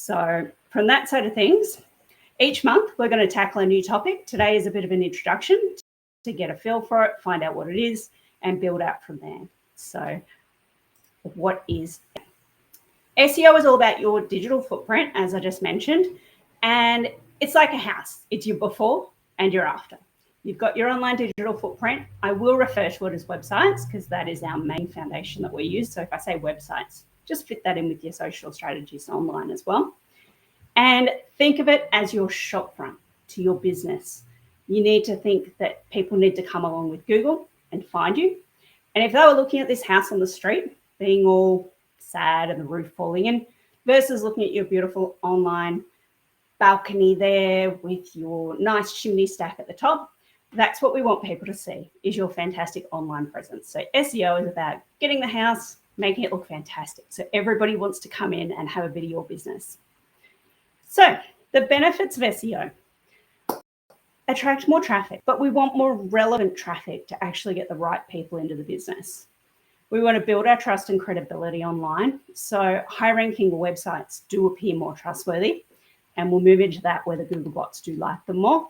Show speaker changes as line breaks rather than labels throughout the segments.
So from that side of things, each month we're going to tackle a new topic. Today is a bit of an introduction to get a feel for it, find out what it is, and build out from there. So what is SEO? Is all about your digital footprint, as I just mentioned, and it's like a house. It's your before and your after. You've got your online digital footprint. I will refer to it as websites because that is our main foundation that we use. So if I say websites, just fit that in with your social strategies online as well. And think of it as your shop front to your business. You need to think that people need to come along with Google and find you. And if they were looking at this house on the street, being all sad and the roof falling in, versus looking at your beautiful online balcony there with your nice chimney stack at the top, that's what we want people to see, is your fantastic online presence. So SEO is about getting the house, making it look fantastic. So everybody wants to come in and have a bit of your business. So the benefits of SEO: attract more traffic, but we want more relevant traffic to actually get the right people into the business. We want to build our trust and credibility online. So high-ranking websites do appear more trustworthy, and we'll move into that where the Google bots do like them more.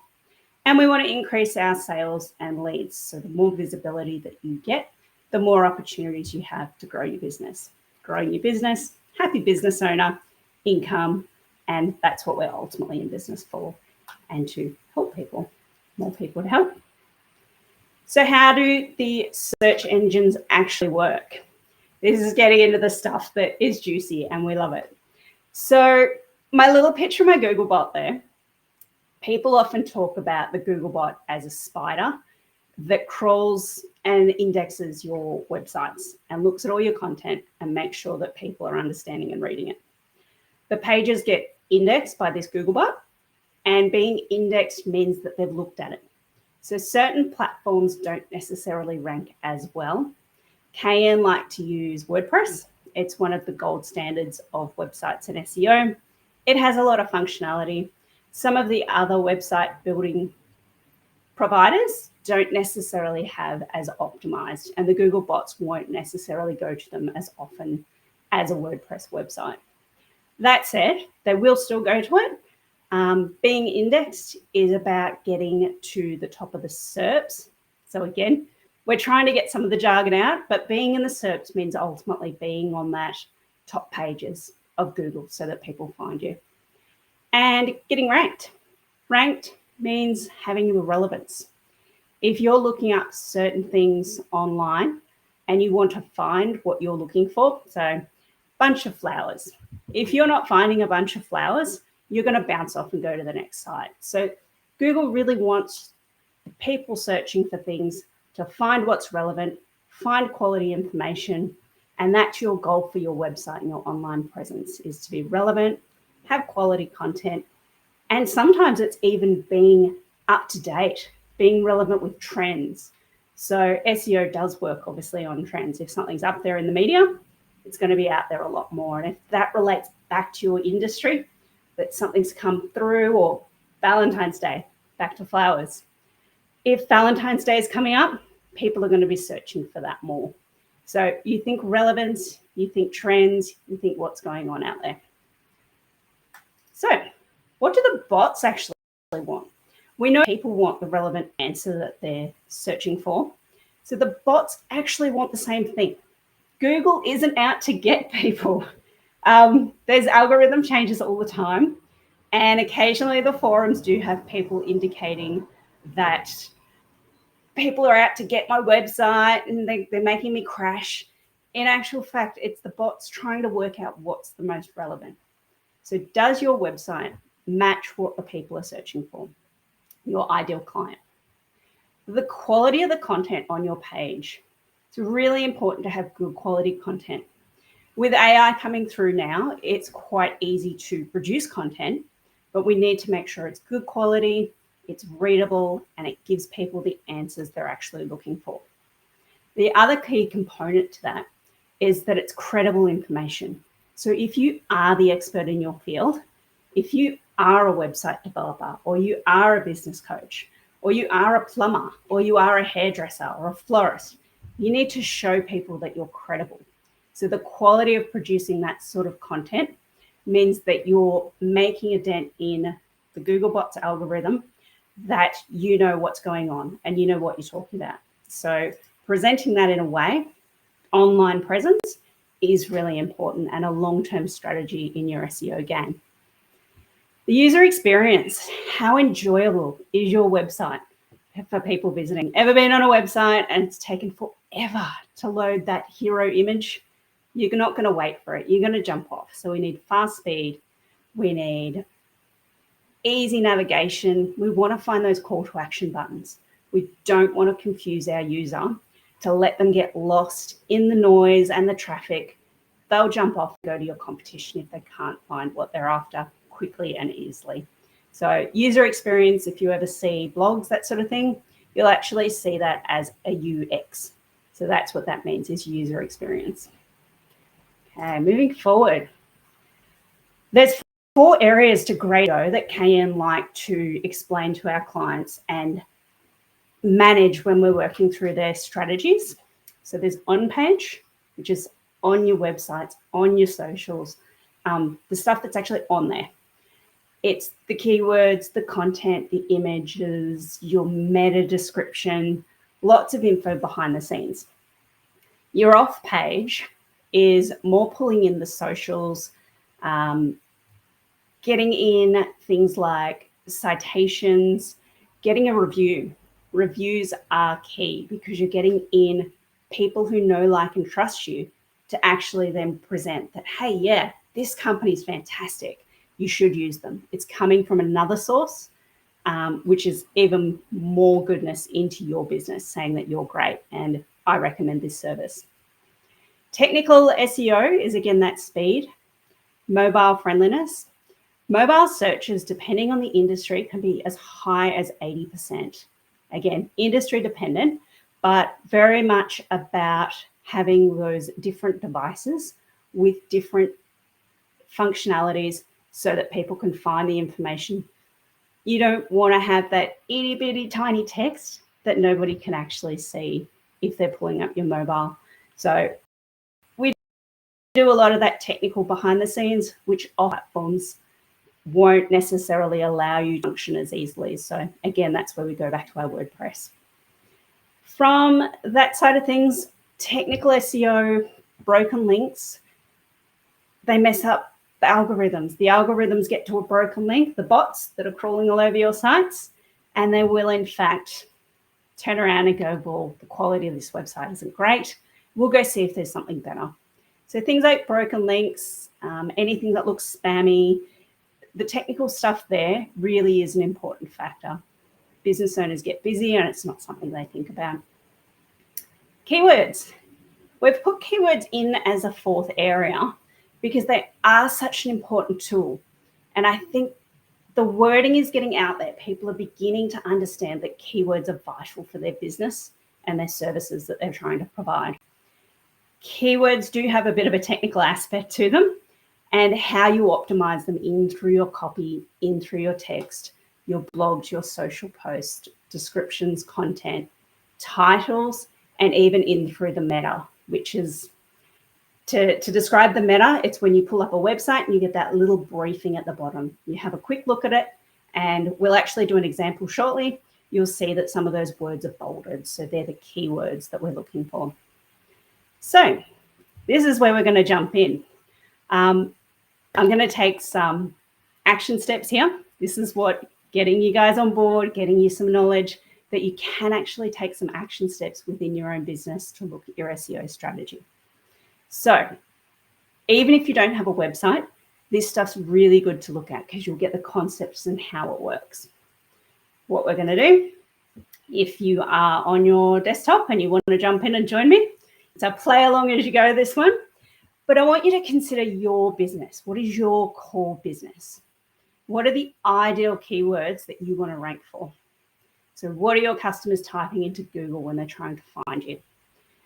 And we want to increase our sales and leads. So the more visibility that you get, the more opportunities you have to grow your business. Growing your business, happy business owner, income, and that's what we're ultimately in business for, and to help people, more people to help. So how do the search engines actually work? This is getting into the stuff that is juicy and we love it. So my little picture of my Google bot there, people often talk about the Google bot as a spider that crawls and indexes your websites and looks at all your content and makes sure that people are understanding and reading it. The pages get indexed by this Google bot, and being indexed means that they've looked at it. So certain platforms don't necessarily rank as well. KN like to use WordPress. It's one of the gold standards of websites and SEO. It has a lot of functionality. Some of the other website building providers don't necessarily have as optimized, and the Google bots won't necessarily go to them as often as a WordPress website. That said, they will still go to it. Being indexed is about getting to the top of the SERPs. So again, we're trying to get some of the jargon out, but being in the SERPs means ultimately being on that top pages of Google so that people find you. And getting ranked. Ranked means having the relevance. If you're looking up certain things online and you want to find what you're looking for, so bunch of flowers. If you're not finding a bunch of flowers, you're going to bounce off and go to the next site. So Google really wants people searching for things to find what's relevant, find quality information, and that's your goal for your website and your online presence, is to be relevant, have quality content, and sometimes it's even being up to date, being relevant with trends. So SEO does work obviously on trends. If something's up there in the media, it's going to be out there a lot more. And if that relates back to your industry, that something's come through, or Valentine's Day, back to flowers. If Valentine's Day is coming up, people are going to be searching for that more. So you think relevance, you think trends, you think what's going on out there. So what do the bots actually want? We know people want the relevant answer that they're searching for. So the bots actually want the same thing. Google isn't out to get people. There's algorithm changes all the time. And occasionally the forums do have people indicating that people are out to get my website and they're making me crash. In actual fact, it's the bots trying to work out what's the most relevant. So does your website match what the people are searching for, your ideal client? The quality of the content on your page. It's really important to have good quality content. With AI coming through now, it's quite easy to produce content, but we need to make sure it's good quality, it's readable, and it gives people the answers they're actually looking for. The other key component to that is that it's credible information. So if you are the expert in your field, if you are a website developer, or you are a business coach, or you are a plumber, or you are a hairdresser or a florist, you need to show people that you're credible. So the quality of producing that sort of content means that you're making a dent in the Googlebot's algorithm, that you know what's going on and you know what you're talking about. So presenting that in a way, online presence, is really important and a long-term strategy in your SEO game. The user experience. How enjoyable is your website for people visiting? Ever been on a website and it's taken forever to load that hero image? You're not going to wait for it. You're going to jump off. So we need fast speed. We need easy navigation. We want to find those call to action buttons. We don't want to confuse our user to let them get lost in the noise and the traffic. They'll jump off and go to your competition if they can't find what they're after quickly and easily. So user experience, if you ever see blogs, that sort of thing, you'll actually see that as a UX. So that's what that means, is user experience. Okay, moving forward. There's 4 areas to grade that KM like to explain to our clients and manage when we're working through their strategies. So there's on page, which is on your websites, on your socials, the stuff that's actually on there. It's the keywords, the content, the images, your meta description, lots of info behind the scenes. Your off page is more pulling in the socials, getting in things like citations, getting a review. Reviews are key because you're getting in people who know, like, and trust you to actually then present that, hey, yeah, this company's fantastic. You should use them. It's coming from another source, which is even more goodness into your business, saying that you're great and I recommend this service. Technical SEO is, again, that speed. Mobile friendliness. Mobile searches, depending on the industry, can be as high as 80%. Again, industry dependent, but very much about having those different devices with different functionalities so that people can find the information. You don't want to have that itty bitty tiny text that nobody can actually see if they're pulling up your mobile. So we do a lot of that technical behind the scenes, which all platforms won't necessarily allow you to function as easily. So again, that's where we go back to our WordPress. From that side of things, technical SEO, broken links, they mess up the algorithms. The algorithms get to a broken link, the bots that are crawling all over your sites, and they will in fact turn around and go, well, the quality of this website isn't great. We'll go see if there's something better. So things like broken links, anything that looks spammy, the technical stuff there really is an important factor. Business owners get busy and it's not something they think about. Keywords. We've put keywords in as a 4th area because they are such an important tool. And I think the wording is getting out there. People are beginning to understand that keywords are vital for their business and their services that they're trying to provide. Keywords do have a bit of a technical aspect to them, and how you optimize them in through your copy, in through your text, your blogs, your social posts, descriptions, content, titles, and even in through the meta, which is to describe the meta. It's when you pull up a website and you get that little briefing at the bottom. You have a quick look at it, and we'll actually do an example shortly. You'll see that some of those words are bolded. So they're the keywords that we're looking for. So this is where we're going to jump in. I'm going to take some action steps here. This is what getting you guys on board, getting you some knowledge that you can actually take some action steps within your own business to look at your SEO strategy. So even if you don't have a website, this stuff's really good to look at because you'll get the concepts and how it works. What we're going to do, if you are on your desktop and you want to jump in and join me, so play along as you go this one. But I want you to consider your business. What is your core business? What are the ideal keywords that you want to rank for? So what are your customers typing into Google when they're trying to find you?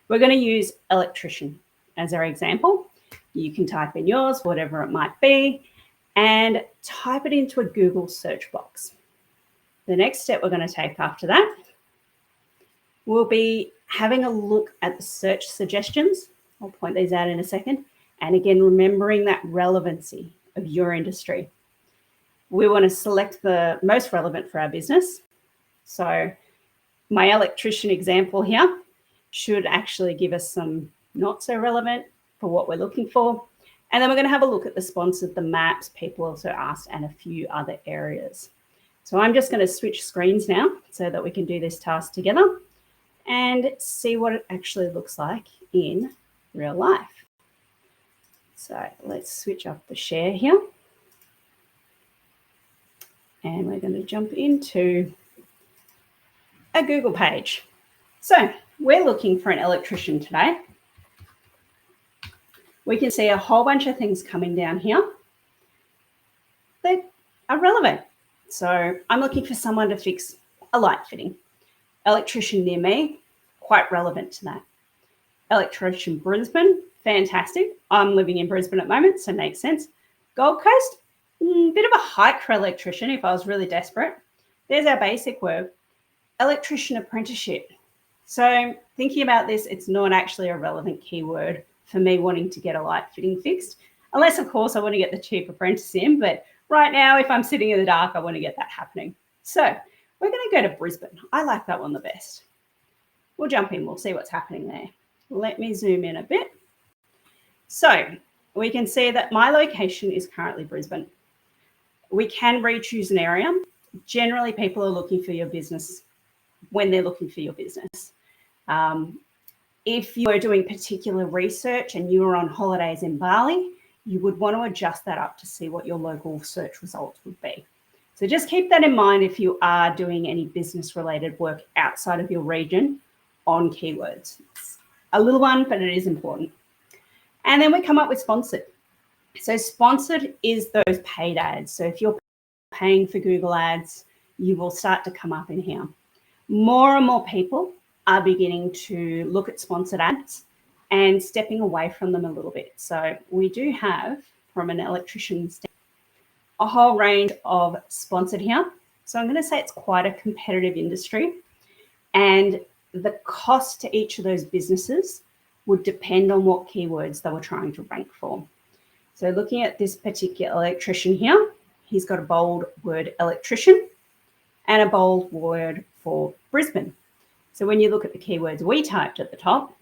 We're going to use electrician as our example. You can type in yours, whatever it might be, and type it into a Google search box. The next step we're going to take after that will be having a look at the search suggestions. I'll point these out in a second. And again, remembering that relevancy of your industry. We want to select the most relevant for our business. So my electrician example here should actually give us some not so relevant for what we're looking for. And then we're going to have a look at the sponsored, the maps, people also asked, and a few other areas. So I'm just going to switch screens now so that we can do this task together and see what it actually looks like in real life. So let's switch up the share here. And we're going to jump into a Google page. So we're looking for an electrician today. We can see a whole bunch of things coming down here that are relevant. So I'm looking for someone to fix a light fitting. Electrician near me, quite relevant to that. Electrician Brisbane, fantastic. I'm living in Brisbane at the moment, so makes sense. Gold Coast, bit of a hike for electrician if I was really desperate. There's our basic word, electrician apprenticeship. So thinking about this, it's not actually a relevant keyword for me wanting to get a light fitting fixed, unless of course I want to get the cheap apprentice in, but right now if I'm sitting in the dark, I want to get that happening. So we're going to go to Brisbane. I like that one the best. We'll jump in, we'll see what's happening there. Let me zoom in a bit. So we can see that my location is currently Brisbane. We can re-choose an area. Generally, people are looking for your business when they're looking for your business. If you are doing particular research and you are on holidays in Bali, you would want to adjust that up to see what your local search results would be. So just keep that in mind if you are doing any business-related work outside of your region on keywords. It's a little one, but it is important. And then we come up with sponsored. So sponsored is those paid ads. So if you're paying for Google ads, you will start to come up in here. More and more people are beginning to look at sponsored ads and stepping away from them a little bit. So we do have, from an electrician standpoint, a whole range of sponsored here. So I'm going to say it's quite a competitive industry, and the cost to each of those businesses would depend on what keywords they were trying to rank for. So looking at this particular electrician here, he's got a bold word electrician and a bold word for Brisbane. So when you look at the keywords we typed at the top,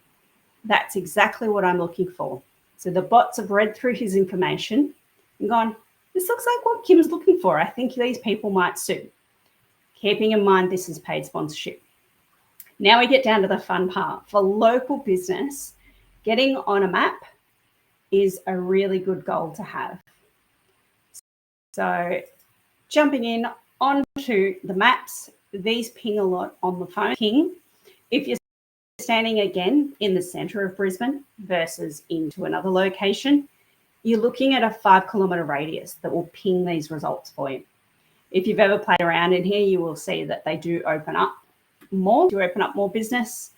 that's exactly what I'm looking for. So the bots have read through his information and gone, this looks like what Kim's looking for. I think these people might suit. Keeping in mind this is paid sponsorship. Now we get down to the fun part. For local business, getting on a map is a really good goal to have. So jumping in onto the maps, these ping a lot on the phone. Ping, if you're standing again in the center of Brisbane versus into another location, you're looking at a 5-kilometer radius that will ping these results for you. If you've ever played around in here, you will see that they do open up more business.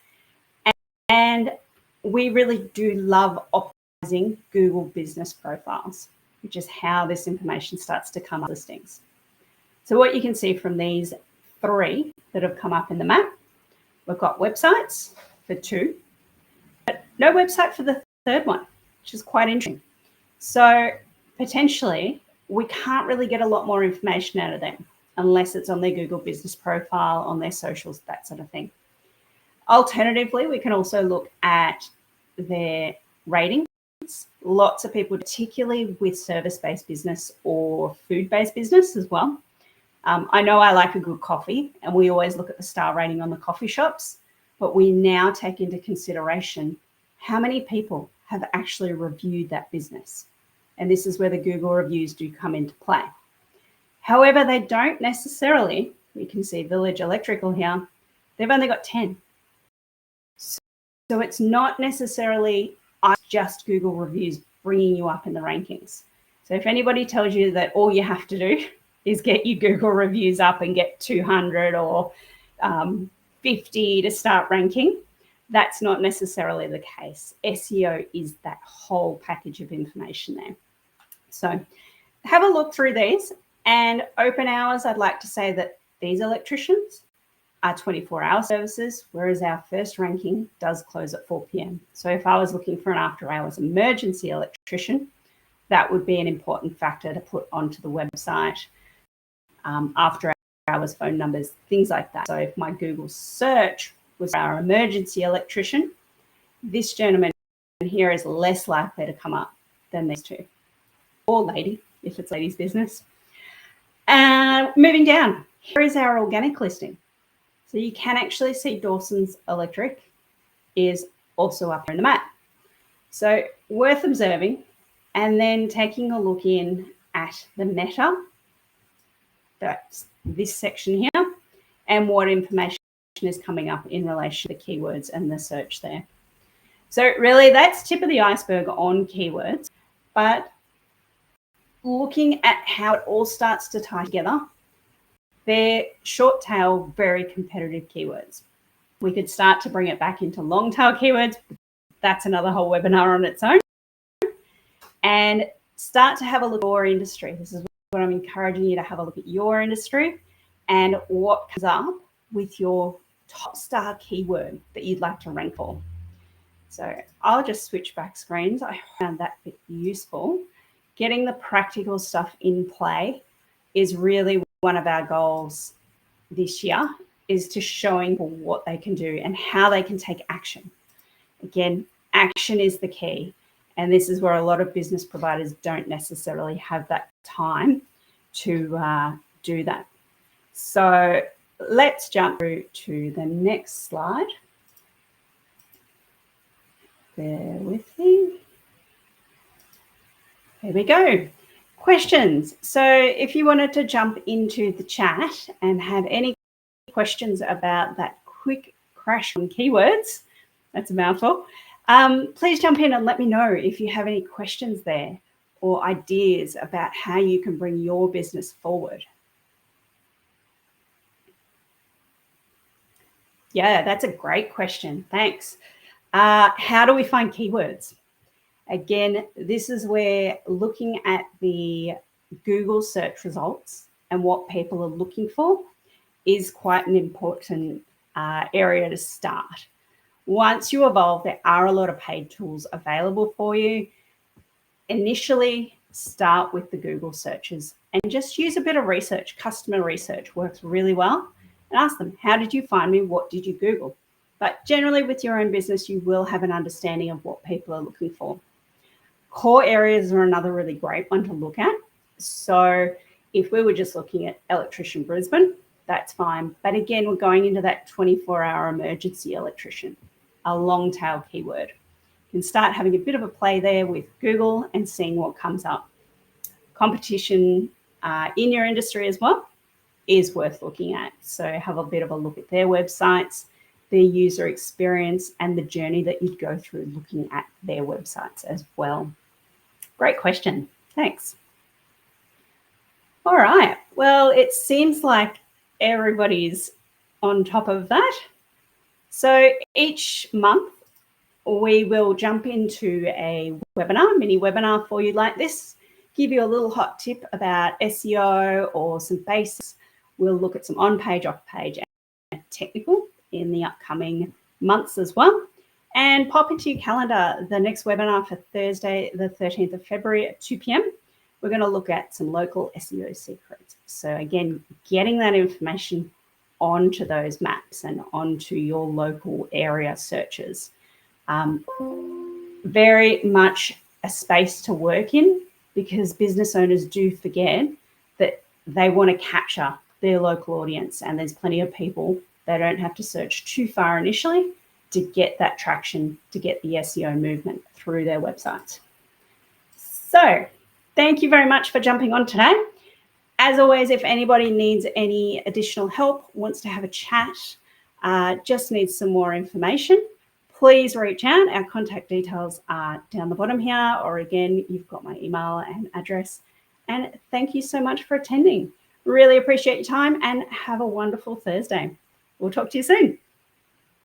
And we really do love optimizing Google business profiles, which is how this information starts to come up listings. So what you can see from these 3 that have come up in the map, we've got websites for 2, but no website for the 3rd one, which is quite interesting. So potentially we can't really get a lot more information out of them unless it's on their Google business profile, on their socials, that sort of thing. Alternatively, we can also look at their ratings. Lots of people, particularly with service-based business or food-based business as well. I know I like a good coffee, and we always look at the star rating on the coffee shops, but we now take into consideration how many people have actually reviewed that business. And this is where the Google reviews do come into play. However, they don't necessarily, we can see Village Electrical here, they've only got 10. So it's not necessarily just Google reviews bringing you up in the rankings. So if anybody tells you that all you have to do is get your Google reviews up and get 200 or 50 to start ranking, that's not necessarily the case. SEO is that whole package of information there. So have a look through these, and open hours, I'd like to say that these electricians are 24-hour services, whereas our first ranking does close at 4 p.m. So if I was looking for an after-hours emergency electrician, that would be an important factor to put onto the website. After hours, phone numbers, things like that. So if my Google search was our emergency electrician, this gentleman here is less likely to come up than these two, or lady, if it's ladies' business. And moving down, here is our organic listing. So you can actually see Dawson's Electric is also up here in the map. So worth observing, and then taking a look in at the meta, that's this section here, and what information is coming up in relation to the keywords and the search there. So really that's tip of the iceberg on keywords, but looking at how it all starts to tie together, they're short tail, very competitive keywords. We could start to bring it back into long tail keywords. That's another whole webinar on its own. And start to have a look at your industry. This is what I'm encouraging you to have a look at your industry and what comes up with your top star keyword that you'd like to rank for. So I'll just switch back screens. I found that bit useful. Getting the practical stuff in play is really one of our goals this year, is to showing people what they can do and how they can take action. Again, action is the key. And this is where a lot of business providers don't necessarily have that time to do that. So let's jump through to the next slide. Bear with me. Here we go. Questions. So if you wanted to jump into the chat and have any questions about that quick crash on keywords, that's a mouthful, please jump in and let me know if you have any questions there or ideas about how you can bring your business forward. Yeah, that's a great question. Thanks. How do we find keywords? Again, this is where looking at the Google search results and what people are looking for is quite an important area to start. Once you evolve, there are a lot of paid tools available for you. Initially, start with the Google searches and just use a bit of research. Customer research works really well. And ask them, how did you find me? What did you Google? But generally with your own business, you will have an understanding of what people are looking for. Core areas are another really great one to look at. So if we were just looking at electrician Brisbane, that's fine. But again, we're going into that 24-hour emergency electrician, a long tail keyword. You can start having a bit of a play there with Google and seeing what comes up. Competition in your industry as well is worth looking at. So have a bit of a look at their websites, their user experience, and the journey that you'd go through looking at their websites as well. Great question. Thanks. All right. Well, it seems like everybody's on top of that. So each month we will jump into a webinar, mini webinar for you like this, give you a little hot tip about SEO or some basics. We'll look at some on-page, off-page, and technical in the upcoming months as well. And pop into your calendar the next webinar for Thursday, the 13th of February at 2 p.m. We're going to look at some local SEO secrets. So again, getting that information onto those maps and onto your local area searches. Very much a space to work in, because business owners do forget that they want to capture their local audience, and there's plenty of people that don't have to search too far initially to get that traction, to get the SEO movement through their websites. So thank you very much for jumping on today. As always, if anybody needs any additional help, wants to have a chat, just needs some more information, please reach out. Our contact details are down the bottom here, or again, you've got my email and address. And thank you so much for attending. Really appreciate your time and have a wonderful Thursday. We'll talk to you soon.